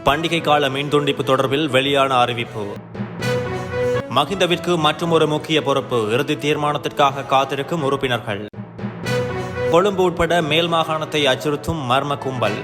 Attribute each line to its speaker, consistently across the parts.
Speaker 1: பண்டிகை கால மின் துண்டிப்பு தொடர்பில் வெளியான அறிவிப்பு. மகிந்தவிற்கு மற்றொரு முக்கிய பொறுப்பு. இறுதி தீர்மானத்திற்காக காத்திருக்கும் உறுப்பினர்கள். கொழும்பு உட்பட மேல் மாகாணத்தை அச்சுறுத்தும் மர்ம கும்பல்.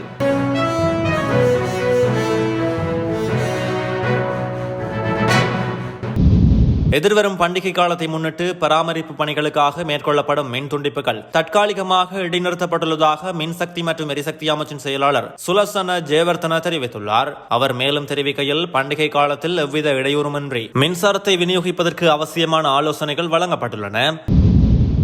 Speaker 1: எதிர்வரும் பண்டிகை காலத்தை முன்னிட்டு பராமரிப்பு பணிகளுக்காக மேற்கொள்ளப்படும் மின் துண்டிப்புகள் தற்காலிகமாக இடைநிறுத்தப்பட்டுள்ளதாக மின்சக்தி மற்றும் எரிசக்தி அமைச்சின் செயலாளர் சுலசன ஜெயவர்தன தெரிவித்துள்ளார். அவர் மேலும் தெரிவிக்கையில், பண்டிகை காலத்தில் எவ்வித இடையூறுமின்றி மின்சாரத்தை விநியோகிப்பதற்கு அவசியமான ஆலோசனைகள் வழங்கப்பட்டுள்ளன.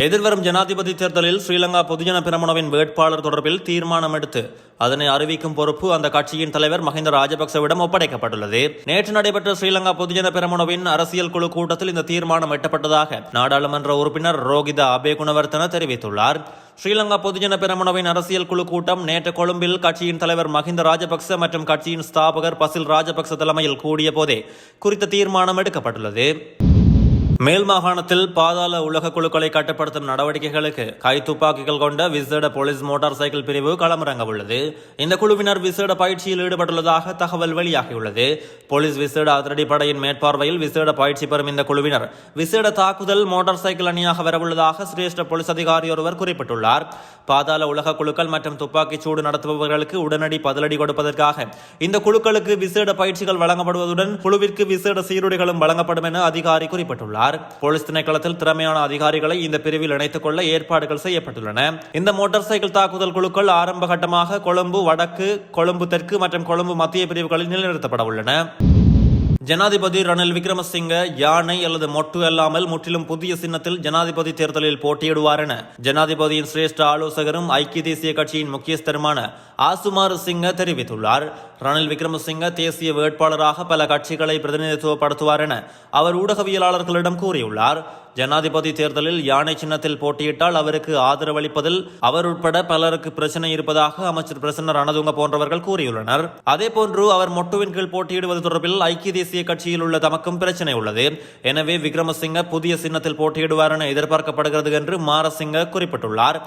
Speaker 1: எதிர்வரும் ஜனாதிபதி தேர்தலில் ஸ்ரீலங்கா பொதுஜன பெரமுனவின் வேட்பாளர் தொடர்பில் தீர்மானம் எடுத்து அதனை அறிவிக்கும் பொறுப்பு அந்த கட்சியின் தலைவர் மஹிந்த ராஜபக்சவிடம் ஒப்படைக்கப்பட்டுள்ளது. நேற்று நடைபெற்ற ஸ்ரீலங்கா பொதுஜன பெரமுனவின் அரசியல் குழு கூட்டத்தில் இந்த தீர்மானம் எட்டப்பட்டதாக நாடாளுமன்ற உறுப்பினர் ரோகித அபேகுணவர்தன தெரிவித்துள்ளார். ஸ்ரீலங்கா பொதுஜன பெரமுனவின் அரசியல் குழு கூட்டம் நேற்று கொழும்பில் கட்சியின் தலைவர் மஹிந்த ராஜபக்ச மற்றும் கட்சியின் ஸ்தாபகர் பசில் ராஜபக்ச தலைமையில் கூடிய போதே குறித்த தீர்மானம் எடுக்கப்பட்டுள்ளது. மேல் மாகாணத்தில் பாதாள உலக குழுக்களை கட்டுப்படுத்தும் நடவடிக்கைகளுக்கு கைத்துப்பாக்கிகள் கொண்ட விசேட போலீஸ் மோட்டார் சைக்கிள் பிரிவு களமிறங்க உள்ளது. இந்த குழுவினர் விசேட பயிற்சியில் ஈடுபட்டுள்ளதாக தகவல் வெளியாகியுள்ளது. போலீஸ் விசேட அதிரடி படையின் மேற்பார்வையில் விசேட பயிற்சி பெறும் இந்த குழுவினர் விசேட தாக்குதல் மோட்டார் சைக்கிள் அணியாக வரவுள்ளதாக சிரேஷ்ட போலீஸ் அதிகாரி ஒருவர் குறிப்பிட்டுள்ளார். பாதாள உலக குழுக்கள் மற்றும் துப்பாக்கிச் சூடு நடத்துபவர்களுக்கு உடனடி பதிலடி கொடுப்பதற்காக இந்த குழுக்களுக்கு விசேட பயிற்சிகள் வழங்கப்படுவதுடன் குழுவிற்கு விசேட சீருடைகளும் வழங்கப்படும் என அதிகாரி குறிப்பிட்டுள்ளார். போலீஸ் திணைக்களத்தில் திறமையான அதிகாரிகளை இந்த பிரிவில் இணைத்துக் கொள்ள ஏற்பாடுகள் செய்யப்பட்டுள்ளன. இந்த மோட்டார் சைக்கிள் தாக்குதல் குழுக்கள் ஆரம்ப கட்டமாக கொழும்பு வடக்கு, கொழும்பு தெற்கு மற்றும் கொழும்பு மத்திய பிரிவுகளில் நிலைநிறுத்தப்பட உள்ளன. ஜனாதிபதி ரணில் விக்ரமசிங்க யானை அல்லது மொட்டு அல்லாமல் முற்றிலும் புதிய சின்னத்தில் ஜனாதிபதி தேர்தலில் போட்டியிடுவார் என ஜனாதிபதியின் சிரேஷ்ட ஆலோசகரும் ஐக்கிய தேசிய கட்சியின் முக்கியஸ்தருமான ஆசுமார் சிங்க தெரிவித்துள்ளார். ரணில் விக்ரமசிங்க தேசிய வேட்பாளராக பல கட்சிகளை பிரதிநிதித்துவப்படுத்துவார் என அவர் ஊடகவியலாளர்களிடம் கூறியுள்ளார். ஜனாதிபதி தேர்தலில் யானை சின்னத்தில் போட்டியிட்டால் அவருக்கு ஆதரவளிப்பதில் அவர் உட்பட பலருக்கு பிரச்சனை இருப்பதாக அமைச்சர் பிரசன்ன ரணதுங்க போன்றவர்கள் கூறியுள்ளனர். அதேபோன்று அவர் மொட்டுவின் கீழ் போட்டியிடுவது தொடர்பில் ஐக்கிய தேசிய கட்சியில் உள்ள தமக்கும் பிரச்சனை உள்ளது. எனவே விக்ரமசிங்க புதிய சின்னத்தில் போட்டியிடுவார் என எதிர்பார்க்கப்படுகிறது என்று மாரசிங்க குறிப்பிட்டுள்ளார்.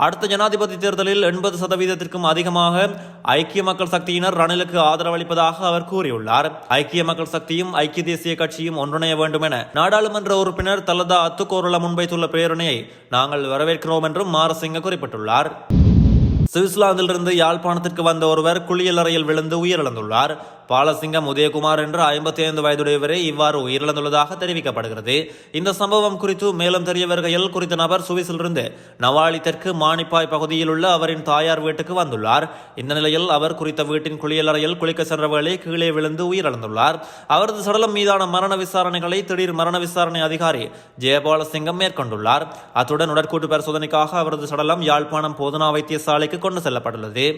Speaker 1: அடுத்த ஜனாதிபதி தேர்தலில் 80% அதிகமாக ஐக்கிய மக்கள் சக்தியினர் ரணிலுக்கு ஆதரவளிப்பதாக அவர் கூறியுள்ளார். ஐக்கிய மக்கள் சக்தியும் ஐக்கிய தேசிய கட்சியும் ஒன்றிணைய வேண்டும் என நாடாளுமன்ற உறுப்பினர் தலதா அத்துக்கோரள முன்வைத்துள்ள பிரேரணையை நாங்கள் வரவேற்கிறோம் என்றும் மாரசிங்க குறிப்பிட்டுள்ளார். சுவிட்சர்லாந்திலிருந்து யாழ்ப்பாணத்திற்கு வந்த ஒருவர் குளியலறையில் விழுந்து உயிரிழந்துள்ளார். பாலசிங்கம் உதயகுமார் என்ற 55 வயதுடையவரே இவ்வாறு உயிரிழந்துள்ளதாக தெரிவிக்கப்படுகிறது. இந்த சம்பவம் குறித்து மேலும் தெரிய வருகையில், குறித்த நபர் சுவிஸிலிருந்து நவாலி தெற்கு மானிப்பாய் பகுதியில் உள்ள அவரின் தாயார் வீட்டுக்கு வந்துள்ளார். இந்த நிலையில் அவர் குறித்த வீட்டின் குளியலறையில் குளிக்க சென்ற வேளை கீழே விழுந்து உயிரிழந்துள்ளார். அவரது சடலம் மீதான மரண விசாரணைகளை திடீர் மரண விசாரணை அதிகாரி ஜெயபாலசிங்கம் மேற்கொண்டுள்ளார். அத்துடன் உடற்கூட்டு பரிசோதனைக்காக அவரது சடலம் யாழ்ப்பாணம் போதனா வைத்தியசாலைக்கு கொண்டு செல்லப்பட்டுள்ளது.